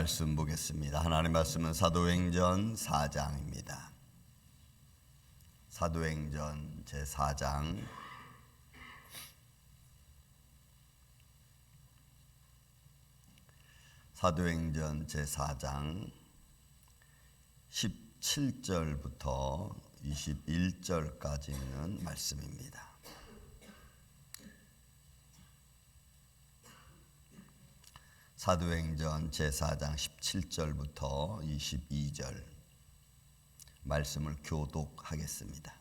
말씀 보겠습니다. 하나님 말씀은 사도행전 4장입니다. 사도행전 제4장 사도행전 제4장 17절부터 21절까지 있는 말씀입니다. 사도행전 제4장 17절부터 22절 말씀을 교독하겠습니다.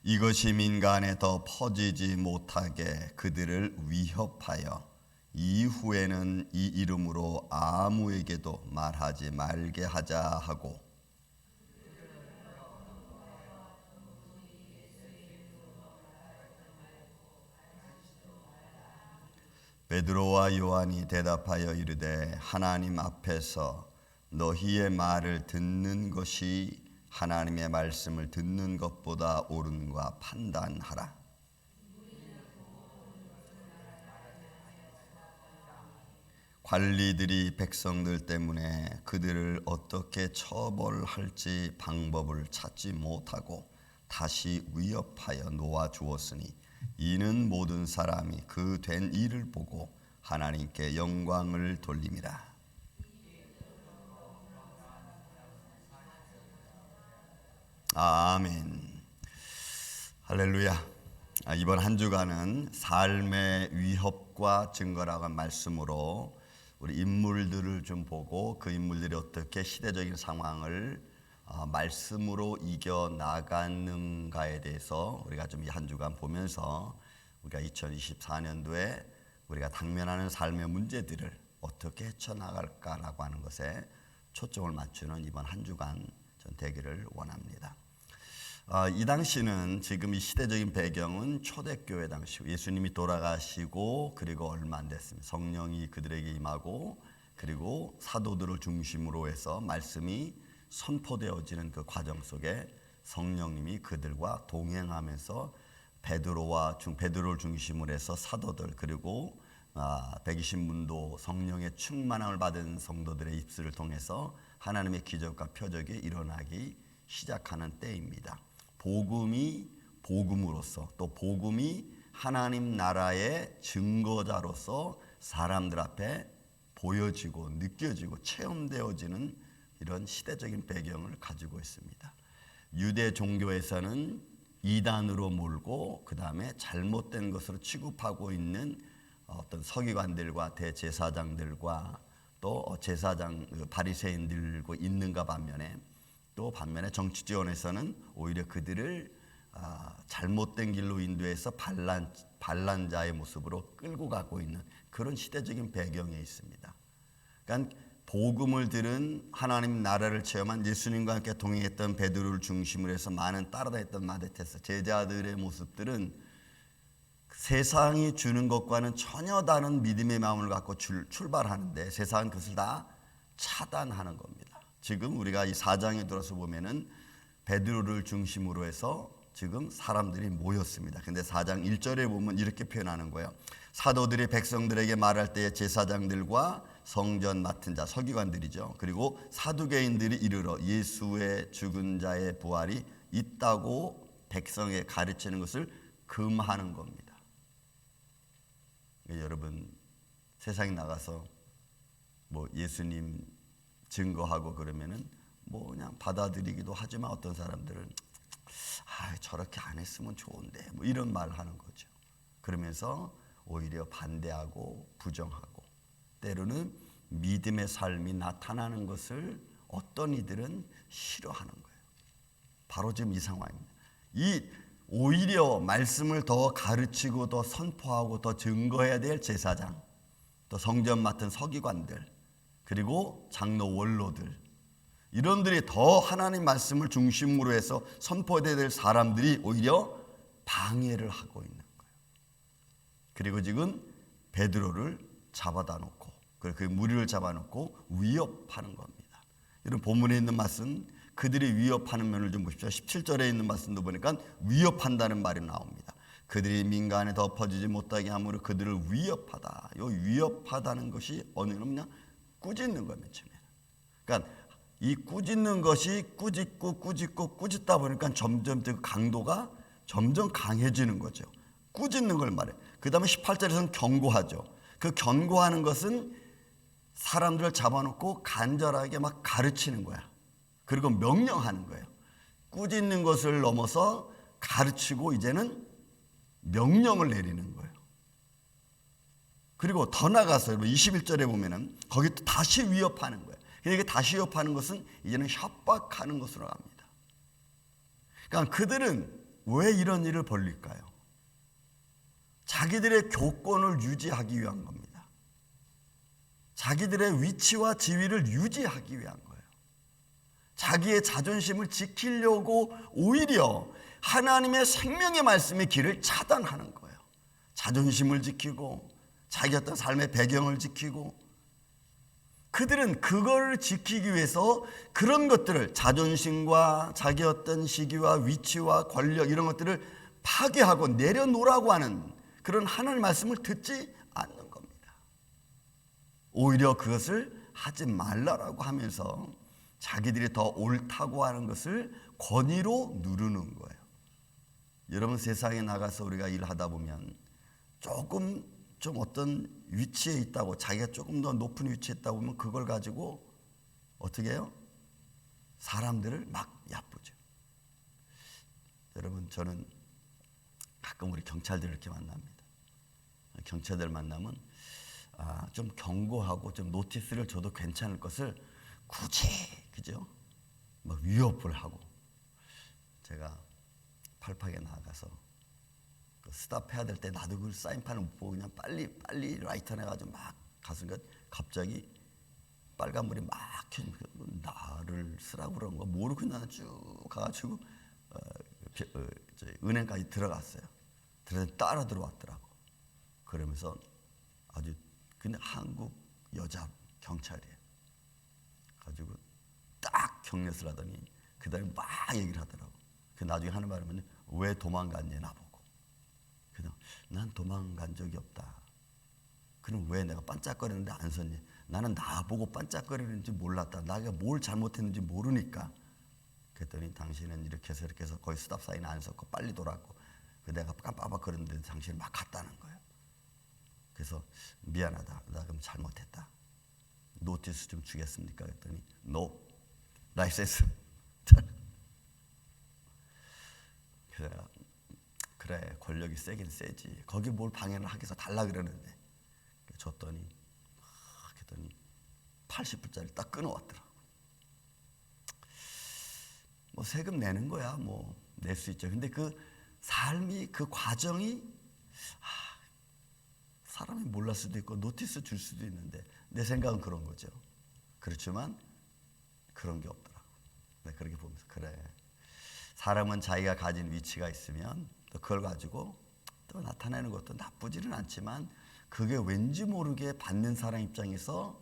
이것이 민간에 더 퍼지지 못하게 그들을 위협하여 이후에는 이 이름으로 아무에게도 말하지 말게 하자 하고, 베드로와 요한이 대답하여 이르되 하나님 앞에서 너희의 말을 듣는 것이 하나님의 말씀을 듣는 것보다 옳은가 판단하라. 관리들이 백성들 때문에 그들을 어떻게 처벌할지 방법을 찾지 못하고 다시 위협하여 놓아 주었으니 이는 모든 사람이 그 된 일을 보고 하나님께 영광을 돌림이라. 아멘. 할렐루야. 이번 한 주간은 삶의 위협과 증거라고 한 말씀으로 우리 인물들을 좀 보고 그 인물들이 어떻게 시대적인 상황을 말씀으로 이겨나가는가에 대해서 우리가 좀 이 한 주간 보면서 우리가 2024년도에 우리가 당면하는 삶의 문제들을 어떻게 헤쳐나갈까라고 하는 것에 초점을 맞추는 이번 한 주간 전 되기를 원합니다. 이 당시는 지금 이 시대적인 배경은 초대교회 당시고 예수님이 돌아가시고 그리고 얼마 안 됐습니다. 성령이 그들에게 임하고 그리고 사도들을 중심으로 해서 말씀이 선포되어지는 그 과정 속에 성령님이 그들과 동행하면서 베드로를 중심으로 해서 사도들 그리고 120문도 성령의 충만함을 받은 성도들의 입술을 통해서 하나님의 기적과 표적이 일어나기 시작하는 때입니다. 복음이 복음으로서 또 복음이 하나님 나라의 증거자로서 사람들 앞에 보여지고 느껴지고 체험되어지는 이런 시대적인 배경을 가지고 있습니다. 유대 종교에서는 이단으로 몰고 그 다음에 잘못된 것으로 취급하고 있는 어떤 서기관들과 대제사장들과 또 제사장 바리새인들과 있는가 반면에 또 반면에 정치 지원에서는 오히려 그들을 잘못된 길로 인도해서 반란자의 모습으로 끌고 가고 있는 그런 시대적인 배경에 있습니다. 그러니까 복음을 들은 하나님 나라를 체험한 예수님과 함께 동행했던 베드로를 중심으로 해서 많은 따라다녔던 마데테스 제자들의 모습들은 세상이 주는 것과는 전혀 다른 믿음의 마음을 갖고 출발하는데 세상은 그것을 다 차단하는 겁니다. 지금 우리가 이 4장에 들어서 보면은 베드로를 중심으로 해서 지금 사람들이 모였습니다. 근데 4장 1절에 보면 이렇게 표현하는 거예요. 사도들이 백성들에게 말할 때에 제사장들과 성전 맡은 자, 서기관들이죠. 그리고 사두개인들이 이르러 예수의 죽은 자의 부활이 있다고 백성에게 가르치는 것을 금하는 겁니다. 여러분 세상에 나가서 뭐 예수님 증거하고 그러면은 뭐 그냥 받아들이기도 하지만 어떤 사람들은 저렇게 안 했으면 좋은데 뭐 이런 말 하는 거죠. 그러면서 오히려 반대하고 부정하고 때로는 믿음의 삶이 나타나는 것을 어떤 이들은 싫어하는 거예요. 바로 지금 이 상황입니다. 오히려 말씀을 더 가르치고 더 선포하고 더 증거해야 될 제사장, 또 성전 맡은 서기관들, 그리고 장로 원로들 이런들이 더 하나님 말씀을 중심으로 해서 선포해야 될 사람들이 오히려 방해를 하고 있는 거예요. 그리고 지금 베드로를 잡아다 놓고 그 무리를 잡아놓고 위협하는 겁니다. 이런 본문에 있는 말씀 그들이 위협하는 면을 좀 보십시오. 17절에 있는 말씀도 보니까 위협한다는 말이 나옵니다. 그들이 민간에 더 퍼지지 못하게 함으로 그들을 위협하다. 이 위협하다는 것이 어느 놈냐? 꾸짖는 거예요. 맨 처음에. 그러니까 이 꾸짖는 것이 꾸짖다 보니까 점점 그 강도가 점점 강해지는 거죠. 꾸짖는 걸 말해. 그 다음에 18절에서는 경고하죠. 그 경고하는 것은 사람들을 잡아놓고 간절하게 막 가르치는 거야. 그리고 명령하는 거예요. 꾸짖는 것을 넘어서 가르치고 이제는 명령을 내리는 거예요. 그리고 더 나가서 21절에 보면은 거기 또 다시 위협하는 거예요. 이게 다시 위협하는 것은 이제는 협박하는 것으로 갑니다. 그러니까 그들은 왜 이런 일을 벌릴까요? 자기들의 교권을 유지하기 위한 겁니다. 자기들의 위치와 지위를 유지하기 위한 거예요. 자기의 자존심을 지키려고 오히려 하나님의 생명의 말씀의 길을 차단하는 거예요. 자존심을 지키고 자기 어떤 삶의 배경을 지키고, 그들은 그걸 지키기 위해서 그런 것들을, 자존심과 자기 어떤 시기와 위치와 권력 이런 것들을 파괴하고 내려놓으라고 하는 그런 하나님의 말씀을 듣지 않는 겁니다. 오히려 그것을 하지 말라라고 하면서 자기들이 더 옳다고 하는 것을 권위로 누르는 거예요. 여러분, 세상에 나가서 우리가 일하다 보면 조금 좀 어떤 위치에 있다고, 자기가 조금 더 높은 위치에 있다고 보면 그걸 가지고 어떻게 해요? 사람들을 막 얕보죠. 여러분, 저는 가끔 우리 경찰들을 이렇게 만납니다. 경찰들 만나면 좀 경고하고 좀 노티스를 줘도 괜찮을 것을 굳이, 그죠? 막 위협을 하고. 제가 팔팍에 나가서 스탑해야 될 때 나도 그 사인판을 못 보고 그냥 빨리 라이터 내가지고 막 갔으니까 갑자기 빨간불이 막 켜지니까 나를 쓰라고 그런 거 모르고 나는 쭉 가가지고 은행까지 들어갔어요. 들어서 따라 들어왔더라고. 그러면서 아주 근데 한국 여자 경찰이에요. 가지고 딱 경례를 하더니 그 다음에 막 얘기를 하더라고. 그 나중에 하는 말은 왜 도망갔냐 나보고. 그래서 난 도망간 적이 없다. 그럼 왜 내가 반짝거리는데 안 섰냐? 나는 나보고 반짝거리는지 몰랐다. 내가 뭘 잘못했는지 모르니까. 그랬더니 당신은 이렇게 해서 거의 스탑 사인 안 섰고 빨리 돌았고, 내가 깜빡거리는데 당신이 막 갔다는 거예요. 그래서 미안하다. 나 그럼 잘못했다. 노티스 좀 주겠습니까? 그랬더니 no. 라이센스. 그래서 그래, 권력이 세긴 세지. 거기 뭘 방해를 하겠어 달라 그러는데 줬더니 그랬더니 80불짜리 딱 끊어왔더라고. 뭐 세금 내는 거야, 뭐 낼 수 있죠. 근데 그 삶이, 그 과정이 사람이 몰랐을 수도 있고 노티스 줄 수도 있는데 내 생각은 그런 거죠. 그렇지만 그런 게 없더라고. 내가 그렇게 보면서 그래, 사람은 자기가 가진 위치가 있으면 또 그걸 가지고 또 나타내는 것도 나쁘지는 않지만 그게 왠지 모르게 받는 사람 입장에서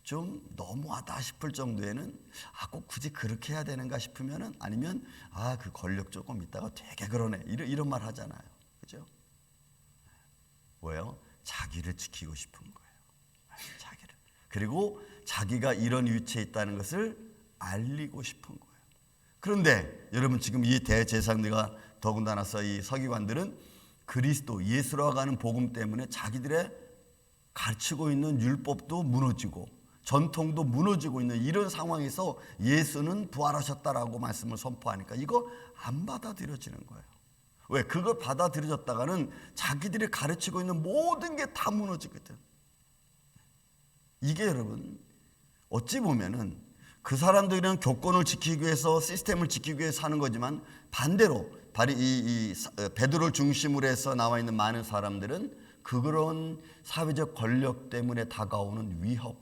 좀 너무하다 싶을 정도에는 꼭 굳이 그렇게 해야 되는가 싶으면은, 아니면 그 권력 조금 있다가 되게 그러네 이런 말 하잖아요. 그죠? 왜요? 자기를 지키고 싶은 거예요. 자기를. 그리고 자기가 이런 위치에 있다는 것을 알리고 싶은 거예요. 그런데 여러분, 지금 이 대제사장들과 더군다나서 이 서기관들은 그리스도 예수라고 하는 복음 때문에 자기들의 가르치고 있는 율법도 무너지고 전통도 무너지고 있는 이런 상황에서 예수는 부활하셨다라고 말씀을 선포하니까 이거 안 받아들여지는 거예요. 왜? 그걸 받아들여졌다가는 자기들이 가르치고 있는 모든 게 다 무너지거든. 이게 여러분, 어찌 보면은 그 사람들은 교권을 지키기 위해서, 시스템을 지키기 위해서 하는 거지만, 반대로 이 베드로를 중심으로 해서 나와 있는 많은 사람들은 그런 사회적 권력 때문에 다가오는 위협,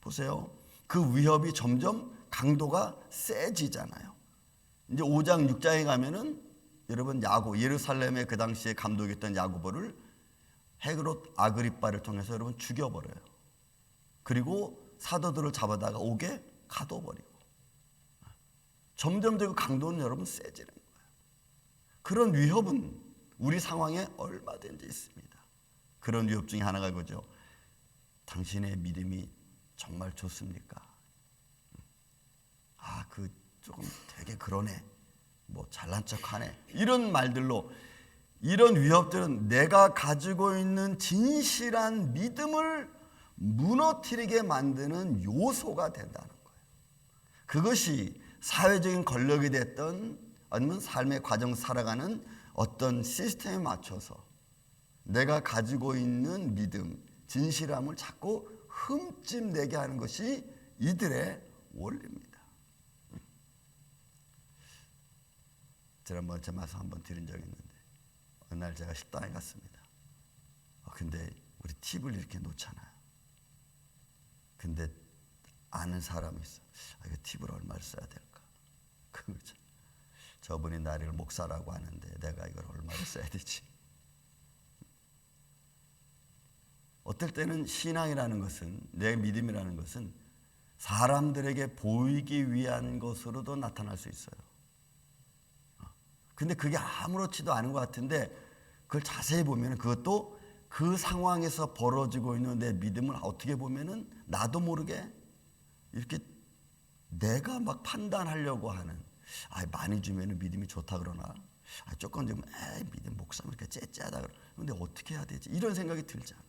보세요. 그 위협이 점점 강도가 세지잖아요. 이제 5장 6장에 가면은 여러분, 예루살렘의 그 당시에 감독이었던 야고보를 헤롯 아그리빠를 통해서 여러분 죽여버려요. 그리고 사도들을 잡아다가 옥에 가둬버리고, 점점 그 강도는 여러분 세지는 거예요. 그런 위협은 우리 상황에 얼마든지 있습니다. 그런 위협 중에 하나가 그거죠. 당신의 믿음이 정말 좋습니까? 조금 되게 그러네, 뭐 잘난 척하네, 이런 말들로 이런 위협들은 내가 가지고 있는 진실한 믿음을 무너뜨리게 만드는 요소가 된다는 거예요. 그것이 사회적인 권력이 됐던 아니면 삶의 과정 살아가는 어떤 시스템에 맞춰서 내가 가지고 있는 믿음, 진실함을 자꾸 흠집내게 하는 것이 이들의 원리입니다. 지난번에 제 말씀 한번 드린 적이 있는데 어느 날 제가 식당에 갔습니다. 근데 우리 팁을 이렇게 놓잖아요. 근데 아는 사람이 있어. 이거 팁을 얼마를 써야 될까? 그거죠. 저분이 나를 목사라고 하는데 내가 이걸 얼마를 써야 되지? 어떨 때는 신앙이라는 것은, 내 믿음이라는 것은 사람들에게 보이기 위한 것으로도 나타날 수 있어요. 근데 그게 아무렇지도 않은 것 같은데 그걸 자세히 보면 그것도 그 상황에서 벌어지고 있는 내 믿음을 어떻게 보면은 나도 모르게 이렇게 내가 막 판단하려고 하는, 많이 주면은 믿음이 좋다 그러나, 조금 좀 믿음 목사면 이렇게 째째하다 그런데 어떻게 해야 되지? 이런 생각이 들잖아.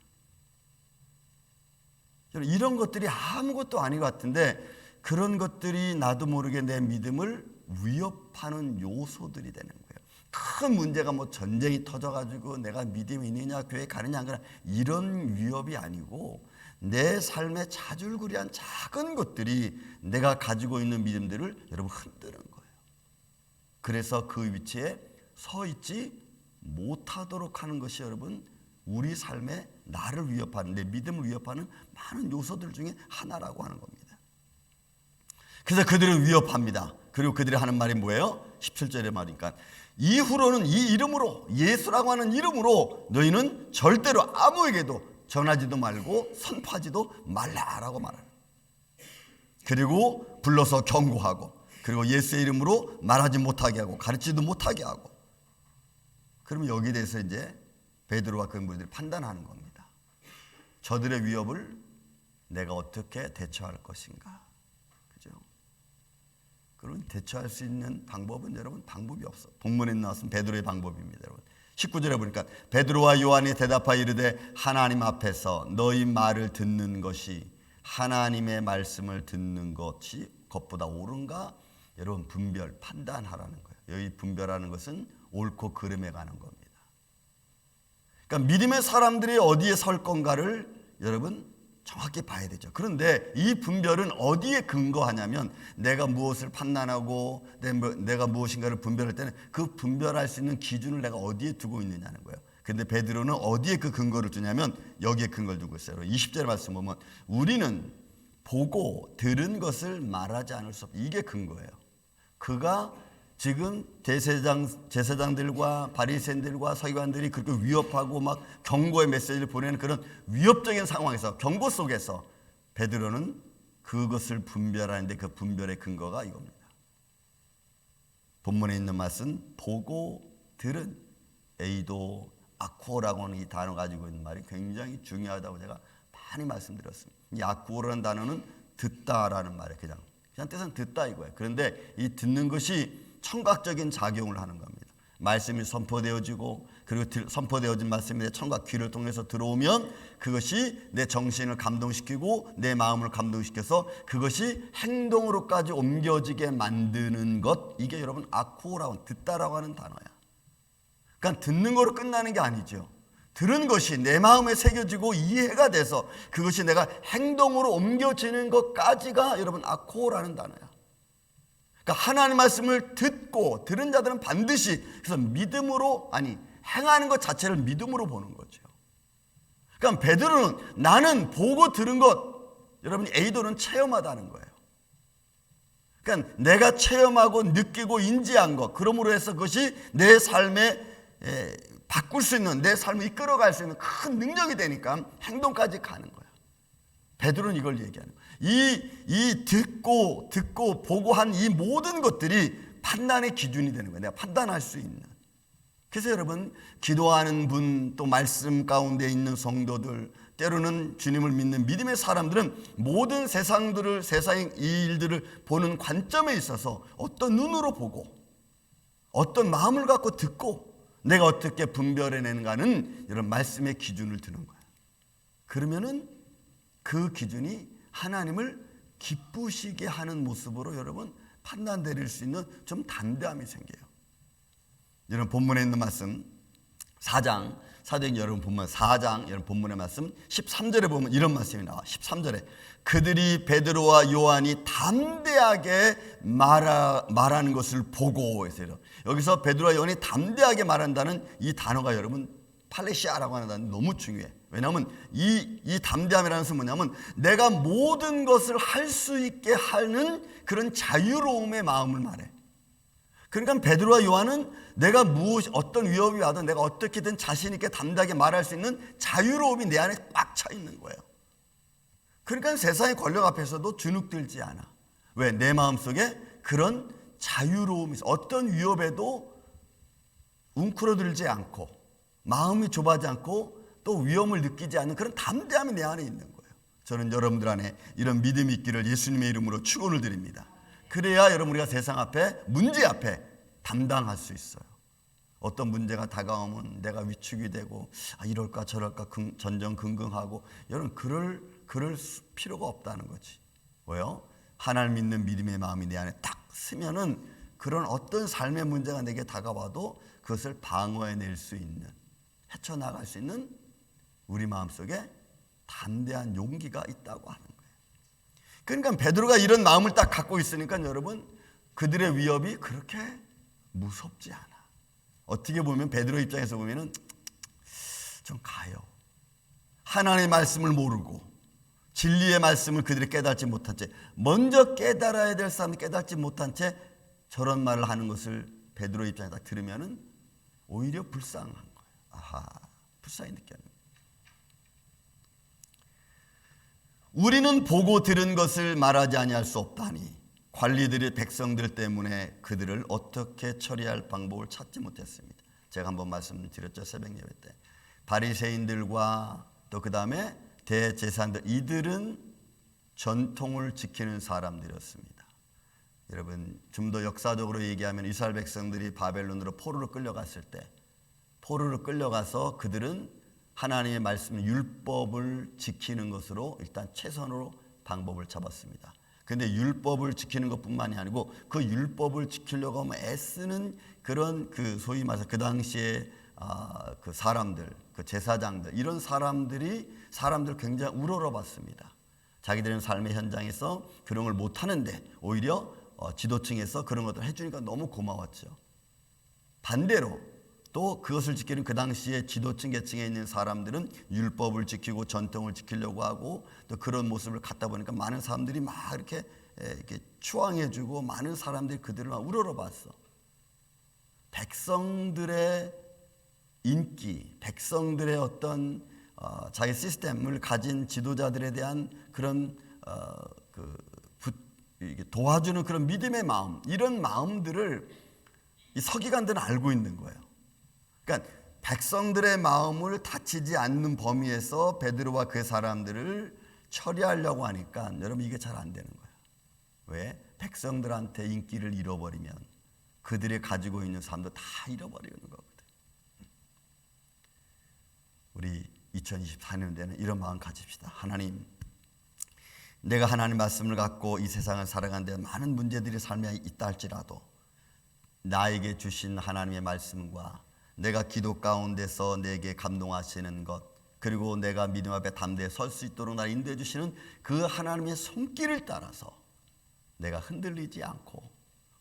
이런 것들이 아무것도 아닌 것 같은데 그런 것들이 나도 모르게 내 믿음을 위협하는 요소들이 되는 거예요. 큰 문제가 뭐 전쟁이 터져가지고 내가 믿음이 있느냐, 교회 가느냐 안 가느냐, 이런 위협이 아니고 내 삶의 자줄구리한 작은 것들이 내가 가지고 있는 믿음들을 여러분 흔드는 거예요. 그래서 그 위치에 서 있지 못하도록 하는 것이 여러분 우리 삶에 나를 위협하는, 내 믿음을 위협하는 많은 요소들 중에 하나라고 하는 겁니다. 그래서 그들은 위협합니다. 그리고 그들이 하는 말이 뭐예요? 17절의 말이니까 이후로는 이 이름으로, 예수라고 하는 이름으로 너희는 절대로 아무에게도 전하지도 말고 선포하지도 말라라고 말하는. 그리고 불러서 경고하고, 그리고 예수의 이름으로 말하지 못하게 하고 가르치지도 못하게 하고. 그러면 여기에 대해서 이제 베드로와 그 무리들이 판단하는 겁니다. 저들의 위협을 내가 어떻게 대처할 것인가. 그죠? 그런 대처할 수 있는 방법은 여러분 방법이 없어. 본문에 나왔으면 베드로의 방법입니다. 여러분 19절에 보니까 베드로와 요한이 대답하여 이르되 하나님 앞에서 너희 말을 듣는 것이 하나님의 말씀을 듣는 것보다 옳은가? 여러분 분별, 판단하라는 거예요. 여기 분별하는 것은 옳고 그름에 가는 겁니다. 그러니까 믿음의 사람들이 어디에 설 건가를 여러분 정확히 봐야 되죠. 그런데 이 분별은 어디에 근거하냐면 내가 무엇을 판단하고 내가 무엇인가를 분별할 때는 그 분별할 수 있는 기준을 내가 어디에 두고 있느냐는 거예요. 그런데 베드로는 어디에 그 근거를 두냐면 여기에 근거를 두고 있어요. 20절 말씀 보면 우리는 보고 들은 것을 말하지 않을 수 없다. 이게 근거예요. 그가 지금 제사장들과 바리새인들과 서기관들이 그렇게 위협하고 막 경고의 메시지를 보내는 그런 위협적인 상황에서, 경고 속에서 베드로는 그것을 분별하는데 그 분별의 근거가 이겁니다. 본문에 있는 말씀 보고 들은, 에이도 아쿠오라고 하는 이 단어 가지고 있는 말이 굉장히 중요하다고 제가 많이 말씀드렸습니다. 이 아쿠오라는 단어는 듣다라는 말이에요. 그냥 뜻은 듣다 이거예요. 그런데 이 듣는 것이 청각적인 작용을 하는 겁니다. 말씀이 선포되어지고, 그리고 선포되어진 말씀이 내 청각 귀를 통해서 들어오면 그것이 내 정신을 감동시키고 내 마음을 감동시켜서 그것이 행동으로까지 옮겨지게 만드는 것, 이게 여러분 아쿠오라고, 듣다라고 하는 단어야. 그러니까 듣는 거로 끝나는 게 아니죠. 들은 것이 내 마음에 새겨지고 이해가 돼서 그것이 내가 행동으로 옮겨지는 것까지가 여러분 아코라는 단어야. 그러니까 하나님의 말씀을 듣고 들은 자들은 반드시 그래서 믿음으로, 행하는 것 자체를 믿음으로 보는 거죠. 그러니까 베드로는 나는 보고 들은 것, 여러분 에이도는 체험하다는 거예요. 그러니까 내가 체험하고 느끼고 인지한 것, 그러므로 해서 그것이 내 삶에 바꿀 수 있는, 내 삶을 이끌어갈 수 있는 큰 능력이 되니까 행동까지 가는 거예요. 베드로는 이걸 얘기하는 거예요. 이 듣고 보고 한 이 모든 것들이 판단의 기준이 되는 거예요. 내가 판단할 수 있는. 그래서 여러분 기도하는 분, 또 말씀 가운데 있는 성도들, 때로는 주님을 믿는 믿음의 사람들은 모든 세상의 이 일들을 보는 관점에 있어서 어떤 눈으로 보고 어떤 마음을 갖고 듣고 내가 어떻게 분별해내는가는 이런 말씀의 기준을 두는 거예요. 그러면은 그 기준이 하나님을 기쁘시게 하는 모습으로 여러분 판단 내릴 수 있는 좀 담대함이 생겨요. 여러분 본문에 있는 말씀 4장 사도행 여러분 보면 4장 여러분 본문의 말씀 13절에 보면 이런 말씀이 나와. 13절에 그들이 베드로와 요한이 담대하게 말하는 것을 보고 해서 여기서 베드로와 요한이 담대하게 말한다는 이 단어가 여러분 팔레시아라고 하는 단어 너무 중요해. 왜냐하면 이 담대함이라는 것은 뭐냐면 내가 모든 것을 할 수 있게 하는 그런 자유로움의 마음을 말해. 그러니까 베드로와 요한은 내가 어떤 위협이 와도 내가 어떻게든 자신 있게 담대하게 말할 수 있는 자유로움이 내 안에 꽉 차 있는 거예요. 그러니까 세상의 권력 앞에서도 주눅들지 않아. 왜? 내 마음속에 그런 자유로움이 있어. 어떤 위협에도 웅크러들지 않고 마음이 좁아지지 않고 또 위험을 느끼지 않는 그런 담대함이 내 안에 있는 거예요. 저는 여러분들 안에 이런 믿음이 있기를 예수님의 이름으로 축원을 드립니다. 그래야 여러분 우리가 세상 앞에 문제 앞에 담당할 수 있어요. 어떤 문제가 다가오면 내가 위축이 되고 이럴까 저럴까 전전긍긍하고 여러분 그럴 필요가 없다는 거지. 왜요? 하나님 믿는 믿음의 마음이 내 안에 딱 쓰면은 그런 어떤 삶의 문제가 내게 다가와도 그것을 방어해낼 수 있는 헤쳐나갈 수 있는 우리 마음속에 담대한 용기가 있다고 하는 거예요. 그러니까 베드로가 이런 마음을 딱 갖고 있으니까 여러분 그들의 위협이 그렇게 무섭지 않아. 어떻게 보면 베드로 입장에서 보면은 좀 가요. 하나님의 말씀을 모르고 진리의 말씀을 그들이 깨닫지 못한 채 먼저 깨달아야 될 사람이 깨닫지 못한 채 저런 말을 하는 것을 베드로 입장에 딱 들으면은 오히려 불쌍한 거예요. 불쌍히 느껴요. 우리는 보고 들은 것을 말하지 아니할 수 없다니 관리들이 백성들 때문에 그들을 어떻게 처리할 방법을 찾지 못했습니다. 제가 한번 말씀드렸죠. 새벽 예배 때 바리새인들과 또 그 다음에 대제사장들 이들은 전통을 지키는 사람들이었습니다. 여러분 좀 더 역사적으로 얘기하면 이스라엘 백성들이 바벨론으로 포로로 끌려갔을 때 포로로 끌려가서 그들은 하나님의 말씀 율법을 지키는 것으로 일단 최선으로 방법을 잡았습니다. 그런데 율법을 지키는 것뿐만이 아니고 그 율법을 지키려고 하면 애쓰는 그런 그 소위 말해서 그 당시에 그 사람들, 그 제사장들 이런 사람들 굉장히 우러러봤습니다. 자기들은 삶의 현장에서 그런 걸 못 하는데 오히려 지도층에서 그런 것들을 해주니까 너무 고마웠죠. 반대로 또 그것을 지키는 그 당시에 지도층 계층에 있는 사람들은 율법을 지키고 전통을 지키려고 하고 또 그런 모습을 갖다 보니까 많은 사람들이 막 이렇게 추앙해주고 많은 사람들이 그들을 막 우러러봤어. 백성들의 인기, 백성들의 어떤 자기 시스템을 가진 지도자들에 대한 그런 도와주는 그런 믿음의 마음, 이런 마음들을 이 서기관들은 알고 있는 거예요. 그러니까 백성들의 마음을 다치지 않는 범위에서 베드로와 그 사람들을 처리하려고 하니까 여러분 이게 잘 안 되는 거예요. 왜? 백성들한테 인기를 잃어버리면 그들이 가지고 있는 삶도 다 잃어버리는 거거든. 우리 2024년대는 이런 마음 가집시다. 하나님, 내가 하나님 말씀을 갖고 이 세상을 살아가는데 많은 문제들이 삶에 있다 할지라도 나에게 주신 하나님의 말씀과 내가 기도 가운데서 내게 감동하시는 것 그리고 내가 믿음 앞에 담대히 설 수 있도록 나를 인도해 주시는 그 하나님의 손길을 따라서 내가 흔들리지 않고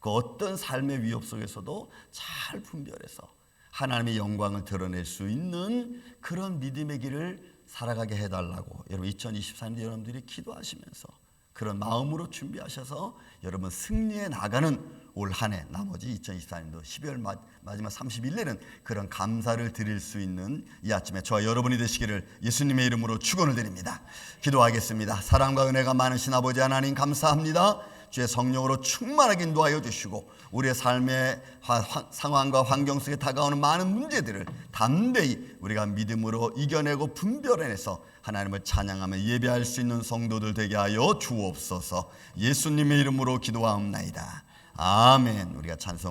그 어떤 삶의 위협 속에서도 잘 분별해서 하나님의 영광을 드러낼 수 있는 그런 믿음의 길을 살아가게 해달라고 여러분 2024년에 여러분들이 기도하시면서 그런 마음으로 준비하셔서 여러분 승리해 나가는 올 한 해 나머지 2024년도 12월 마지막 30일에는 그런 감사를 드릴 수 있는 이 아침에 저와 여러분이 되시기를 예수님의 이름으로 축원을 드립니다. 기도하겠습니다. 사랑과 은혜가 많으신 아버지 하나님 감사합니다. 주의 성령으로 충만하게 인도하여 주시고 우리의 삶의 상황과 환경 속에 다가오는 많은 문제들을 담대히 우리가 믿음으로 이겨내고 분별해내서 하나님을 찬양하며 예배할 수 있는 성도들 되게 하여 주옵소서. 예수님의 이름으로 기도하옵나이다. 아멘. 우리가 찬송